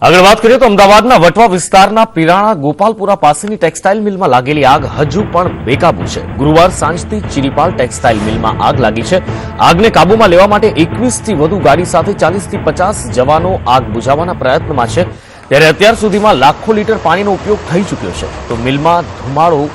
આગળ વાત કરીએ તો અમદાવાદના વટવા વિસ્તારના પીરાણા ગોપાલપુરા પાસેની ટેક્સટાઇલ મિલમાં લાગેલી આગ હજુ પણ બેકાબુ છે। ગુરુવાર સાંજથી ચિરીપાલ ટેક્સટાઇલ મિલમાં આગ લાગી છે। આગને કાબૂમાં લેવા માટે 21થી વધુ ગાડી સાથે 40થી 50 જવાનો આગ બુઝાવવાના પ્રયત્નમાં છે। ત્યારે અત્યાર સુધીમાં લાખો લીટર પાણીનો ઉપયોગ થઈ ચૂક્યો છે, તો મિલમાં ધુમાડો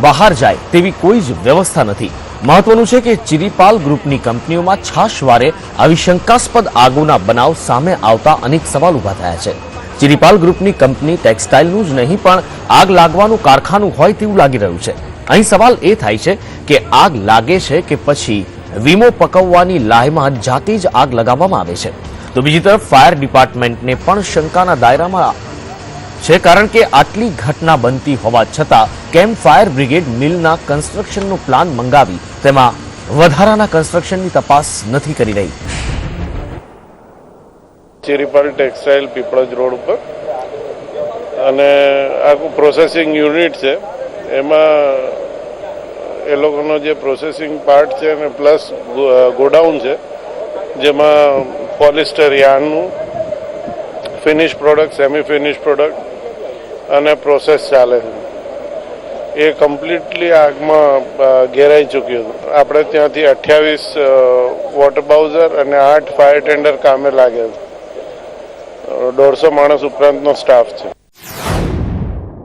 બહાર જાય તેવી કોઈ જ વ્યવસ્થા નથી। મહત્વનું છે કે ચિરીપાલ ગ્રુપની કંપનીઓમાં છાશવારે આવી શંકાસ્પદ આગોના બનાવ સામે આવતા અનેક સવાલ ઉભા થયા છે। ચિરીપાલ ગ્રુપની કંપની ટેક્સટાઇલનું જ નહીં પણ આગ લાગવાનું કારખાનું હોય તેવું લાગી રહ્યું છે। અહીં સવાલ એ થાય છે કે આગ લાગે છે કે પછી વીમો પકવવાની લાહેમાં જાતે જ આગ લગાવવામાં આવે છે। તો બીજી તરફ ફાયર ડિપાર્ટમેન્ટને પણ શંકાના દાયરામાં છે, કારણ કે આટલી ઘટના બનતી હોવા છતાં કેમ ફાયર બ્રિગેડ મિલના કન્સ્ટ્રક્શનનો પ્લાન મંગાવી તેમાં વધારાના કન્સ્ટ્રક્શનની તપાસ નથી કરી રહી। ચિરીપાલ ટેક્સટાઇલ પીપળજ રોડ ઉપર અને આખું પ્રોસેસિંગ યુનિટ છે, એમાં એ લોકોનો જે પ્રોસેસિંગ પાર્ટ છે અને પ્લસ ગોડાઉન છે જેમાં પોલિસ્ટર યાર્નનું finish product, semi finish product અને પ્રોસેસ ચાલે છે, એ કમ્પ્લીટલી આગમાં ઘેરાઈ ચૂક્યું હતું। આપણે ત્યાંથી 28 વોટર બાઉઝર અને 8 ફાયર ટેન્ડર કામે લાગેલ, 150 માણસ ઉપરાંતનો સ્ટાફ છે।